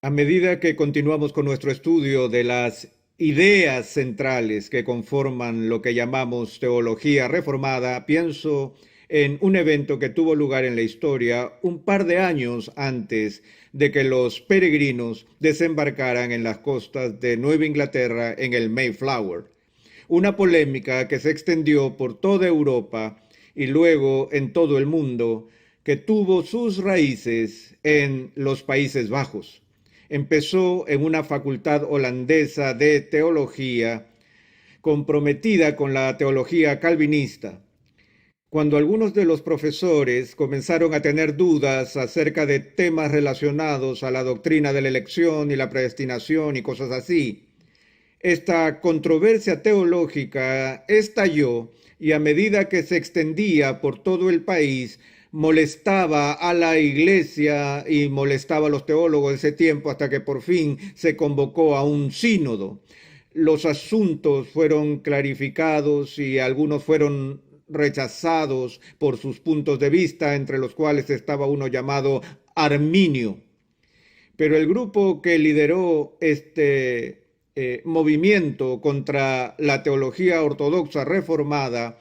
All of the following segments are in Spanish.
A medida que continuamos con nuestro estudio de las ideas centrales que conforman lo que llamamos teología reformada, pienso en un evento que tuvo lugar en la historia un par de años antes de que los peregrinos desembarcaran en las costas de Nueva Inglaterra en el Mayflower. Una polémica que se extendió por toda Europa y luego en todo el mundo, que tuvo sus raíces en los Países Bajos. Empezó en una facultad holandesa de teología comprometida con la teología calvinista. Cuando algunos de los profesores comenzaron a tener dudas acerca de temas relacionados a la doctrina de la elección y la predestinación y cosas así, esta controversia teológica estalló y a medida que se extendía por todo el país, molestaba a la iglesia y molestaba a los teólogos de ese tiempo hasta que por fin se convocó a un sínodo. Los asuntos fueron clarificados y algunos fueron rechazados por sus puntos de vista, entre los cuales estaba uno llamado Arminio. Pero el grupo que lideró este movimiento contra la teología ortodoxa reformada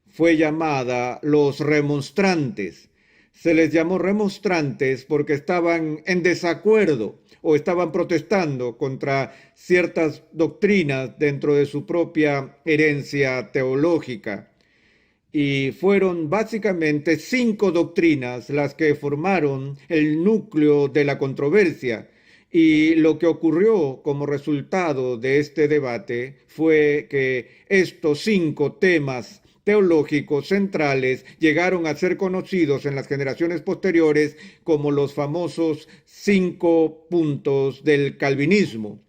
fue llamada los remonstrantes. Se les llamó remonstrantes porque estaban en desacuerdo o estaban protestando contra ciertas doctrinas dentro de su propia herencia teológica. Y fueron básicamente 5 doctrinas las que formaron el núcleo de la controversia. Y lo que ocurrió como resultado de este debate fue que estos 5 temas teológicos centrales llegaron a ser conocidos en las generaciones posteriores como los famosos 5 puntos del calvinismo.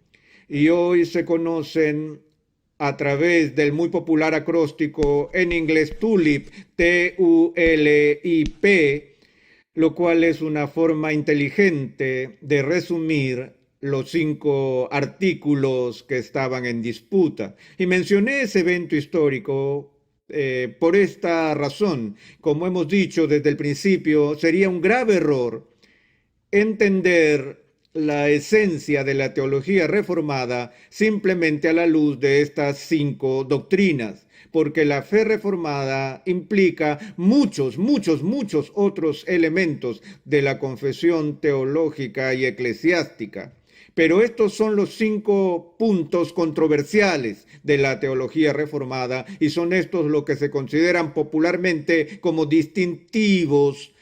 Y hoy se conocen a través del muy popular acróstico en inglés TULIP, T-U-L-I-P, lo cual es una forma inteligente de resumir los 5 artículos que estaban en disputa. Y mencioné ese evento histórico por esta razón. Como hemos dicho desde el principio, sería un grave error entender la esencia de la teología reformada simplemente a la luz de estas 5 doctrinas, porque la fe reformada implica muchos otros elementos de la confesión teológica y eclesiástica. Pero estos son los 5 puntos controversiales de la teología reformada y son estos lo que se consideran popularmente como distintivos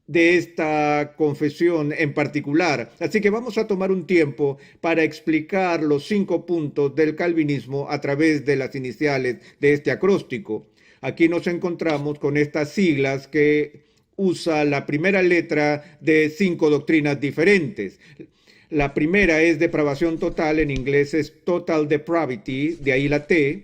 de esta confesión en particular. Así que vamos a tomar un tiempo para explicar los 5 puntos del calvinismo a través de las iniciales de este acróstico. Aquí nos encontramos con estas siglas que usa la primera letra de 5 doctrinas diferentes. La primera es depravación total, en inglés es total depravity, de ahí la T.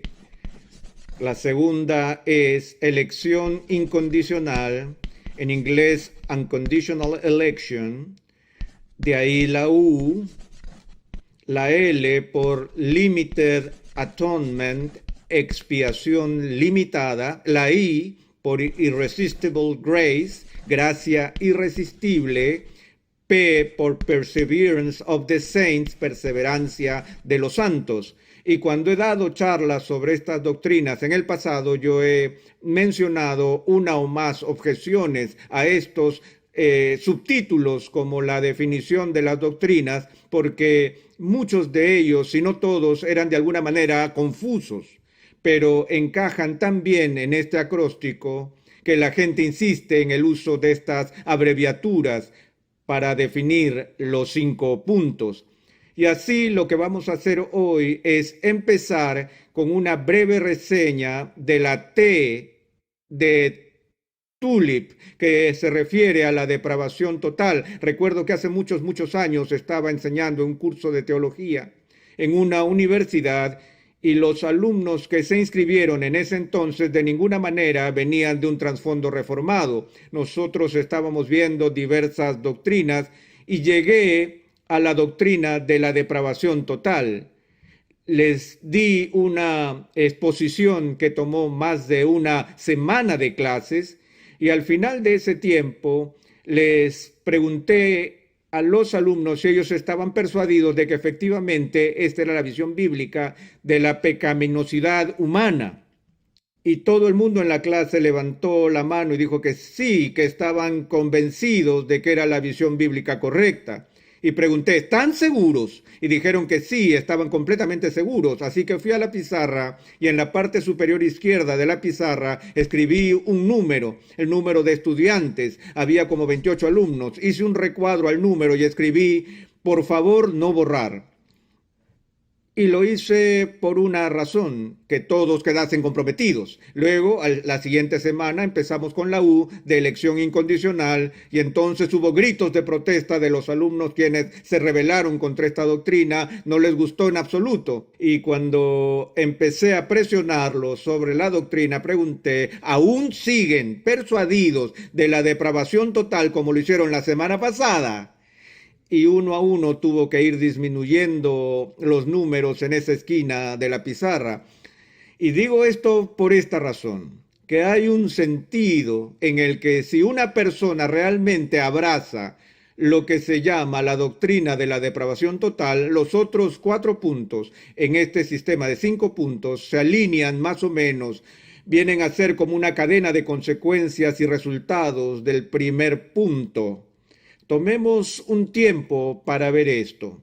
La segunda es elección incondicional, en inglés unconditional election, de ahí la U, la L por limited atonement, expiación limitada, la I por irresistible grace, gracia irresistible, P por perseverance of the saints, perseverancia de los santos. Y cuando he dado charlas sobre estas doctrinas en el pasado, yo he mencionado una o más objeciones a estos subtítulos como la definición de las doctrinas, porque muchos de ellos, si no todos, eran de alguna manera confusos, pero encajan tan bien en este acróstico que la gente insiste en el uso de estas abreviaturas para definir los 5 puntos. Y así lo que vamos a hacer hoy es empezar con una breve reseña de la T de TULIP, que se refiere a la depravación total. Recuerdo que hace muchos años estaba enseñando un curso de teología en una universidad y los alumnos que se inscribieron en ese entonces de ninguna manera venían de un trasfondo reformado. Nosotros estábamos viendo diversas doctrinas y llegué a la doctrina de la depravación total. Les di una exposición que tomó más de una semana de clases y al final de ese tiempo les pregunté a los alumnos si ellos estaban persuadidos de que efectivamente esta era la visión bíblica de la pecaminosidad humana. Y todo el mundo en la clase levantó la mano y dijo que sí, que estaban convencidos de que era la visión bíblica correcta. Y pregunté, ¿están seguros? Y dijeron que sí, estaban completamente seguros. Así que fui a la pizarra y en la parte superior izquierda de la pizarra escribí un número, el número de estudiantes. Había como 28 alumnos. Hice un recuadro al número y escribí, por favor, no borrar. Y lo hice por una razón, que todos quedasen comprometidos. Luego, la siguiente semana, empezamos con la U de elección incondicional y entonces hubo gritos de protesta de los alumnos quienes se rebelaron contra esta doctrina, no les gustó en absoluto. Y cuando empecé a presionarlos sobre la doctrina, pregunté, ¿aún siguen persuadidos de la depravación total como lo hicieron la semana pasada? Y uno a uno tuvo que ir disminuyendo los números en esa esquina de la pizarra. Y digo esto por esta razón, que hay un sentido en el que si una persona realmente abraza lo que se llama la doctrina de la depravación total, los otros 4 puntos en este sistema de 5 puntos se alinean más o menos, vienen a ser como una cadena de consecuencias y resultados del primer punto. Tomemos un tiempo para ver esto.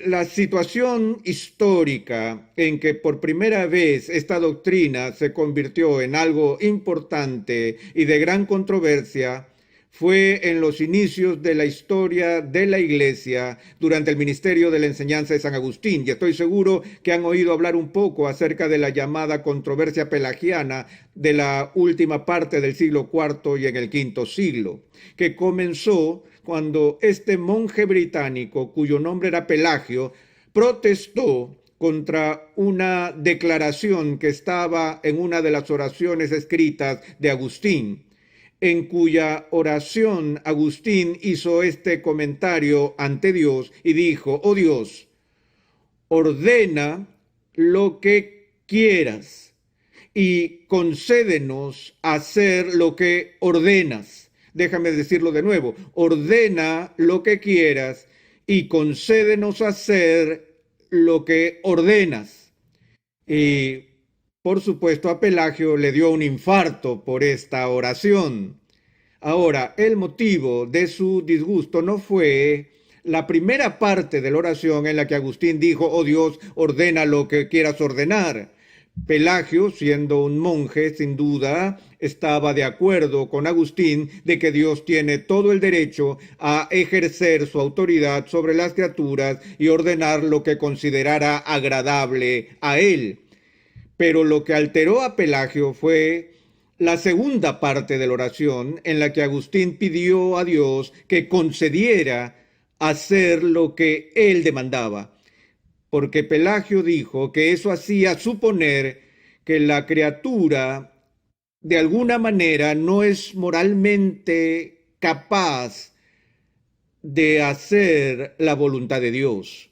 La situación histórica en que por primera vez esta doctrina se convirtió en algo importante y de gran controversia fue en los inicios de la historia de la Iglesia durante el ministerio de la enseñanza de San Agustín. Y estoy seguro que han oído hablar un poco acerca de la llamada controversia pelagiana de la última parte del siglo IV y en el V siglo, que comenzó cuando este monje británico, cuyo nombre era Pelagio, protestó contra una declaración que estaba en una de las oraciones escritas de Agustín, en cuya oración Agustín hizo este comentario ante Dios y dijo, oh Dios, ordena lo que quieras y concédenos hacer lo que ordenas. Déjame decirlo de nuevo, ordena lo que quieras y concédenos hacer lo que ordenas. Y por supuesto, a Pelagio le dio un infarto por esta oración. Ahora, el motivo de su disgusto no fue la primera parte de la oración en la que Agustín dijo, oh Dios, ordena lo que quieras ordenar. Pelagio, siendo un monje, sin duda, estaba de acuerdo con Agustín de que Dios tiene todo el derecho a ejercer su autoridad sobre las criaturas y ordenar lo que considerara agradable a él. Pero lo que alteró a Pelagio fue la segunda parte de la oración en la que Agustín pidió a Dios que concediera hacer lo que él demandaba, porque Pelagio dijo que eso hacía suponer que la criatura de alguna manera no es moralmente capaz de hacer la voluntad de Dios.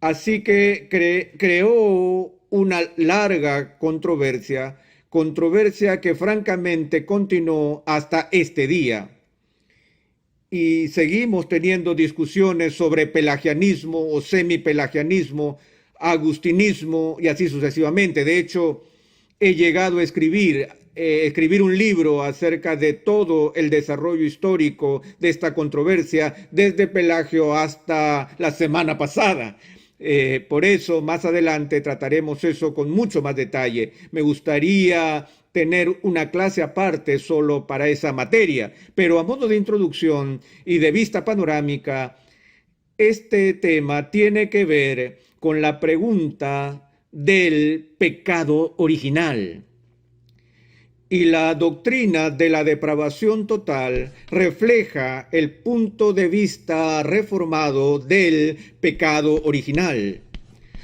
Así que creó una larga controversia que francamente continuó hasta este día. Y seguimos teniendo discusiones sobre pelagianismo o semipelagianismo, agustinismo y así sucesivamente. De hecho, he llegado a escribir un libro acerca de todo el desarrollo histórico de esta controversia, desde Pelagio hasta la semana pasada. Por eso, más adelante trataremos eso con mucho más detalle. Me gustaría tener una clase aparte solo para esa materia, pero a modo de introducción y de vista panorámica, este tema tiene que ver con la pregunta del pecado original. Y la doctrina de la depravación total refleja el punto de vista reformado del pecado original.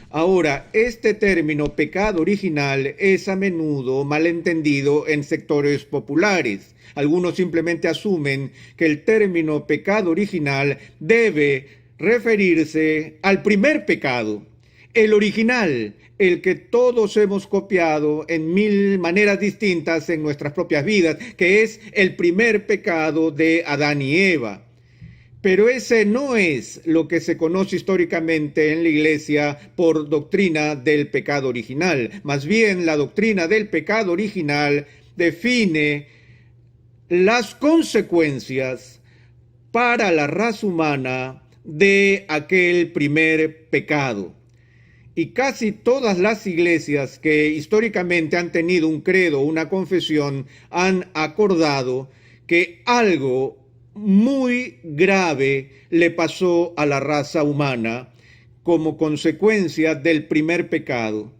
Ahora, este término pecado original es a menudo malentendido en sectores populares. Algunos simplemente asumen que el término pecado original debe referirse al primer pecado, el original, el que todos hemos copiado en 1000 maneras distintas en nuestras propias vidas, que es el primer pecado de Adán y Eva. Pero ese no es lo que se conoce históricamente en la Iglesia por doctrina del pecado original. Más bien, la doctrina del pecado original define las consecuencias para la raza humana de aquel primer pecado. Y casi todas las iglesias que históricamente han tenido un credo, una confesión, han acordado que algo muy grave le pasó a la raza humana como consecuencia del primer pecado,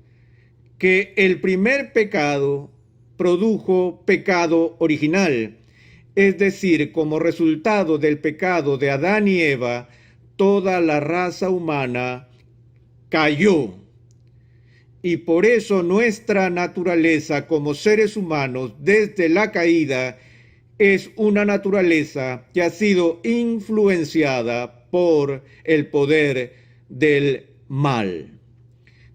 que el primer pecado produjo pecado original, es decir, como resultado del pecado de Adán y Eva, toda la raza humana cayó. Y por eso nuestra naturaleza como seres humanos desde la caída es una naturaleza que ha sido influenciada por el poder del mal.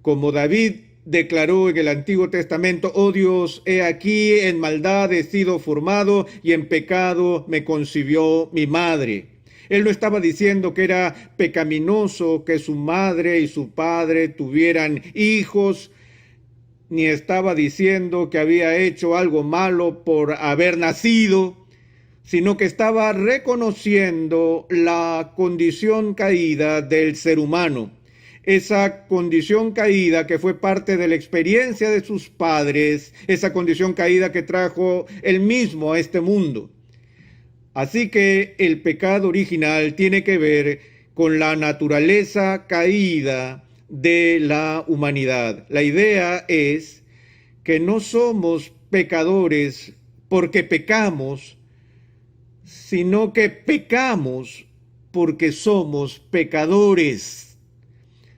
Como David declaró en el Antiguo Testamento: oh Dios, he aquí en maldad he sido formado y en pecado me concibió mi madre. Él no estaba diciendo que era pecaminoso que su madre y su padre tuvieran hijos, ni estaba diciendo que había hecho algo malo por haber nacido, sino que estaba reconociendo la condición caída del ser humano. Esa condición caída que fue parte de la experiencia de sus padres, esa condición caída que trajo él mismo a este mundo. Así que el pecado original tiene que ver con la naturaleza caída de la humanidad. La idea es que no somos pecadores porque pecamos, sino que pecamos porque somos pecadores.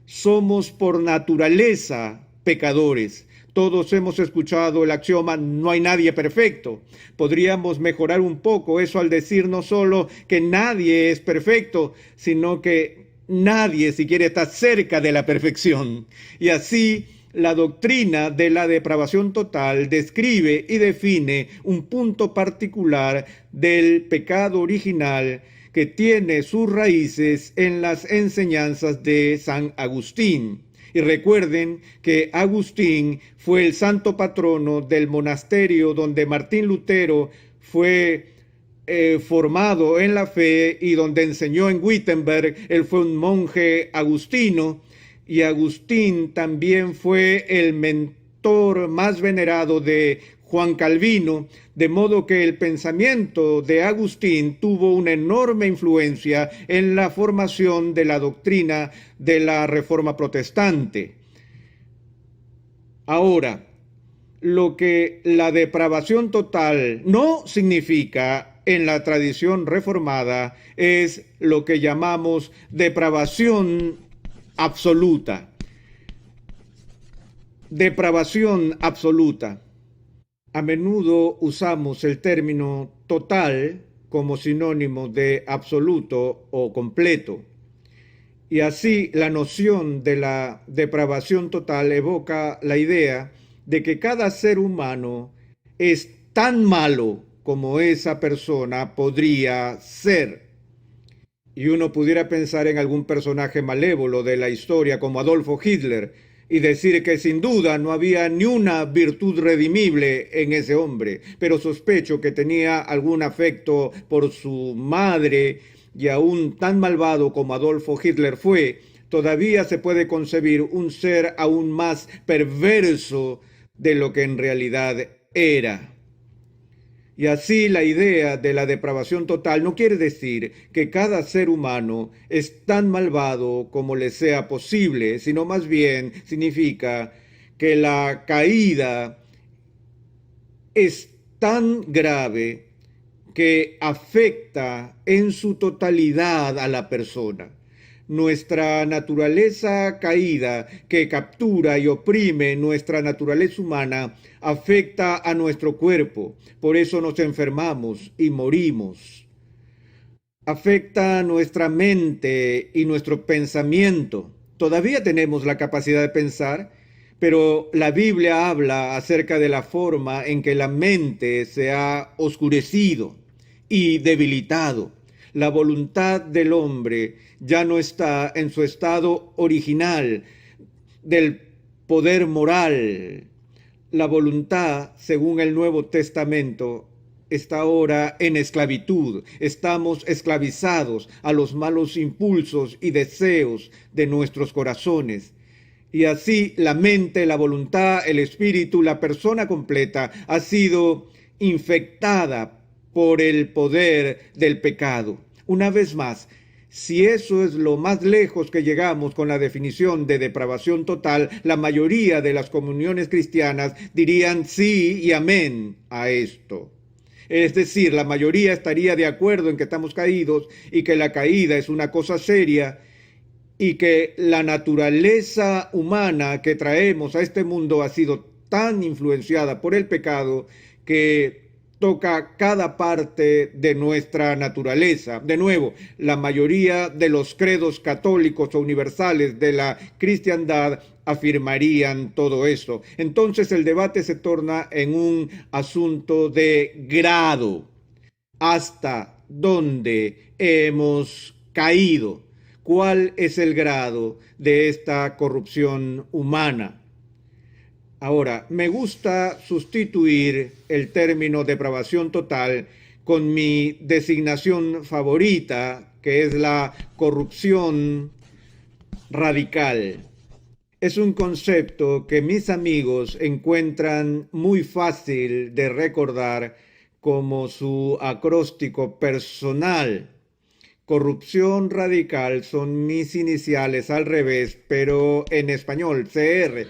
Somos por naturaleza pecadores. Todos hemos escuchado el axioma: no hay nadie perfecto. Podríamos mejorar un poco eso al decir no solo que nadie es perfecto, sino que nadie siquiera está cerca de la perfección. Y así la doctrina de la depravación total describe y define un punto particular del pecado original que tiene sus raíces en las enseñanzas de San Agustín. Y recuerden que Agustín fue el santo patrono del monasterio donde Martín Lutero fue formado en la fe y donde enseñó en Wittenberg. Él fue un monje agustino, y Agustín también fue el mentor más venerado de Juan Calvino, de modo que el pensamiento de Agustín tuvo una enorme influencia en la formación de la doctrina de la Reforma Protestante. Ahora, lo que la depravación total no significa en la tradición reformada es lo que llamamos depravación absoluta. Depravación absoluta. A menudo usamos el término total como sinónimo de absoluto o completo. Y así la noción de la depravación total evoca la idea de que cada ser humano es tan malo como esa persona podría ser. Y uno pudiera pensar en algún personaje malévolo de la historia como Adolfo Hitler y decir que sin duda no había ni una virtud redimible en ese hombre, pero sospecho que tenía algún afecto por su madre, y aún tan malvado como Adolfo Hitler fue, todavía se puede concebir un ser aún más perverso de lo que en realidad era. Y así la idea de la depravación total no quiere decir que cada ser humano es tan malvado como le sea posible, sino más bien significa que la caída es tan grave que afecta en su totalidad a la persona. Nuestra naturaleza caída, que captura y oprime nuestra naturaleza humana, afecta a nuestro cuerpo. Por eso nos enfermamos y morimos. Afecta nuestra mente y nuestro pensamiento. Todavía tenemos la capacidad de pensar, pero la Biblia habla acerca de la forma en que la mente se ha oscurecido y debilitado. La voluntad del hombre ya no está en su estado original del poder moral. La voluntad, según el Nuevo Testamento, está ahora en esclavitud. Estamos esclavizados a los malos impulsos y deseos de nuestros corazones. Y así la mente, la voluntad, el espíritu, la persona completa ha sido infectada por el poder del pecado. Una vez más, si eso es lo más lejos que llegamos con la definición de depravación total, la mayoría de las comuniones cristianas dirían sí y amén a esto. Es decir, la mayoría estaría de acuerdo en que estamos caídos y que la caída es una cosa seria y que la naturaleza humana que traemos a este mundo ha sido tan influenciada por el pecado que toca cada parte de nuestra naturaleza. De nuevo, la mayoría de los credos católicos o universales de la cristiandad afirmarían todo eso. Entonces el debate se torna en un asunto de grado. ¿Hasta dónde hemos caído? ¿Cuál es el grado de esta corrupción humana? Ahora, me gusta sustituir el término depravación total con mi designación favorita, que es la corrupción radical. Es un concepto que mis amigos encuentran muy fácil de recordar como su acróstico personal. Corrupción radical son mis iniciales al revés, pero en español, CR.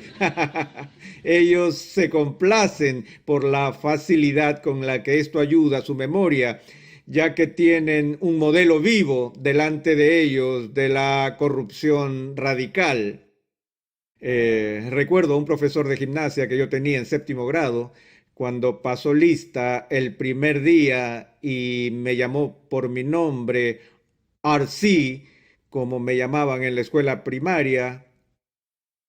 Ellos se complacen por la facilidad con la que esto ayuda a su memoria, ya que tienen un modelo vivo delante de ellos de la corrupción radical. Recuerdo a un profesor de gimnasia que yo tenía en séptimo grado, cuando pasó lista el primer día y me llamó por mi nombre, RC, como me llamaban en la escuela primaria,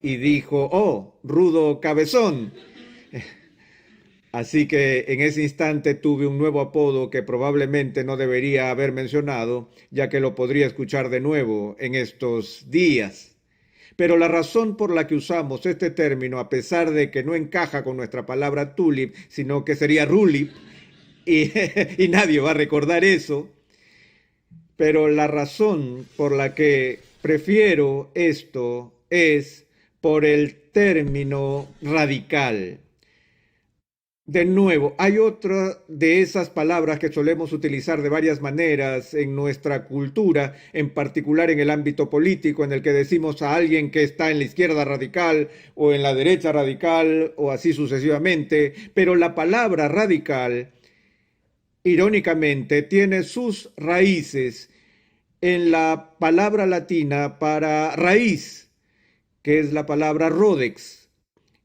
y dijo, oh, Rudo Cabezón. Así que en ese instante tuve un nuevo apodo que probablemente no debería haber mencionado, ya que lo podría escuchar de nuevo en estos días. Pero la razón por la que usamos este término, a pesar de que no encaja con nuestra palabra tulip, sino que sería rulip, y, y nadie va a recordar eso, pero la razón por la que prefiero esto es por el término radical. De nuevo, hay otra de esas palabras que solemos utilizar de varias maneras en nuestra cultura, en particular en el ámbito político, en el que decimos a alguien que está en la izquierda radical o en la derecha radical o así sucesivamente, pero la palabra radical, irónicamente, tiene sus raíces en la palabra latina para raíz, que es la palabra rodex,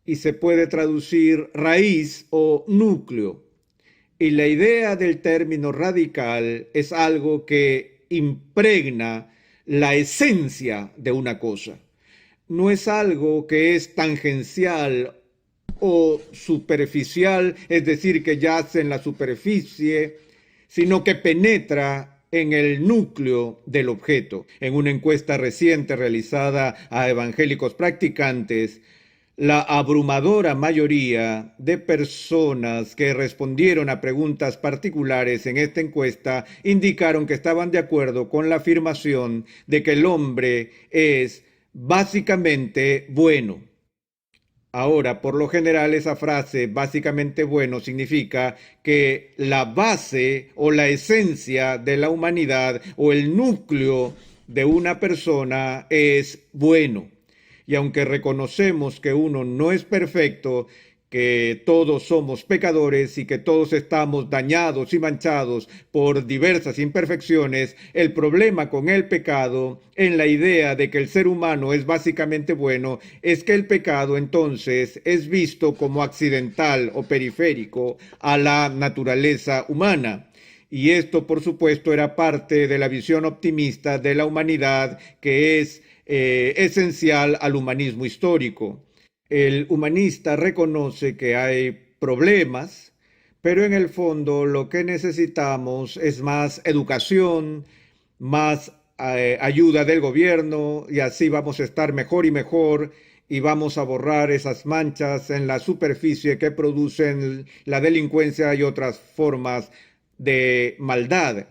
y se puede traducir raíz o núcleo. Y la idea del término radical es algo que impregna la esencia de una cosa. No es algo que es tangencial o superficial, es decir, que yace en la superficie, sino que penetra en el núcleo del objeto. En una encuesta reciente realizada a evangélicos practicantes, la abrumadora mayoría de personas que respondieron a preguntas particulares en esta encuesta indicaron que estaban de acuerdo con la afirmación de que el hombre es básicamente bueno. Ahora, por lo general, esa frase básicamente bueno significa que la base o la esencia de la humanidad o el núcleo de una persona es bueno. Y aunque reconocemos que uno no es perfecto, que todos somos pecadores y que todos estamos dañados y manchados por diversas imperfecciones, el problema con el pecado, en la idea de que el ser humano es básicamente bueno, es que el pecado entonces es visto como accidental o periférico a la naturaleza humana. Y esto, por supuesto, era parte de la visión optimista de la humanidad que es esencial al humanismo histórico. El humanista reconoce que hay problemas, pero en el fondo lo que necesitamos es más educación, más ayuda del gobierno y así vamos a estar mejor y mejor y vamos a borrar esas manchas en la superficie que producen la delincuencia y otras formas de maldad.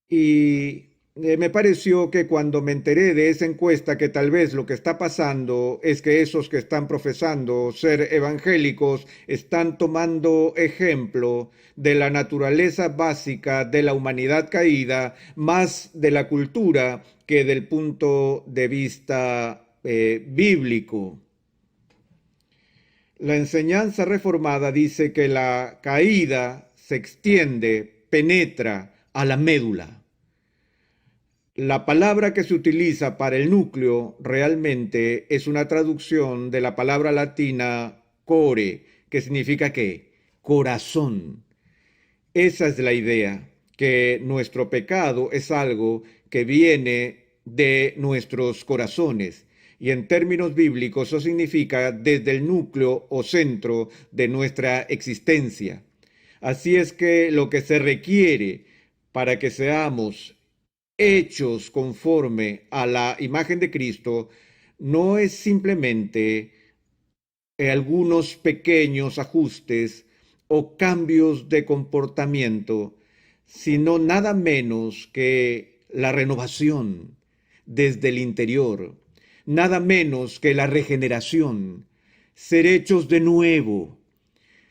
Y me pareció que cuando me enteré de esa encuesta, que tal vez lo que está pasando es que esos que están profesando ser evangélicos están tomando ejemplo de la naturaleza básica de la humanidad caída, más de la cultura que del punto de vista bíblico. La enseñanza reformada dice que la caída se extiende, penetra a la médula. La palabra que se utiliza para el núcleo realmente es una traducción de la palabra latina core, que significa ¿qué? Corazón. Esa es la idea, que nuestro pecado es algo que viene de nuestros corazones. Y en términos bíblicos eso significa desde el núcleo o centro de nuestra existencia. Así es que lo que se requiere para que seamos hechos conforme a la imagen de Cristo no es simplemente algunos pequeños ajustes o cambios de comportamiento, sino nada menos que la renovación desde el interior, nada menos que la regeneración, ser hechos de nuevo,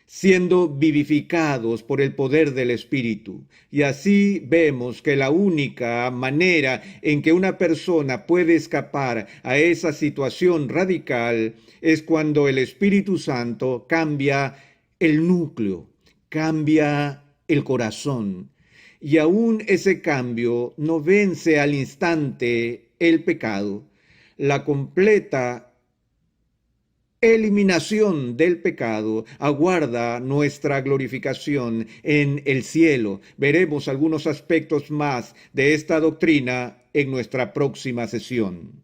siendo vivificados por el poder del Espíritu. Y así vemos que la única manera en que una persona puede escapar a esa situación radical es cuando el Espíritu Santo cambia el núcleo, cambia el corazón. Y aún ese cambio no vence al instante el pecado. La completa eliminación del pecado aguarda nuestra glorificación en el cielo. Veremos algunos aspectos más de esta doctrina en nuestra próxima sesión.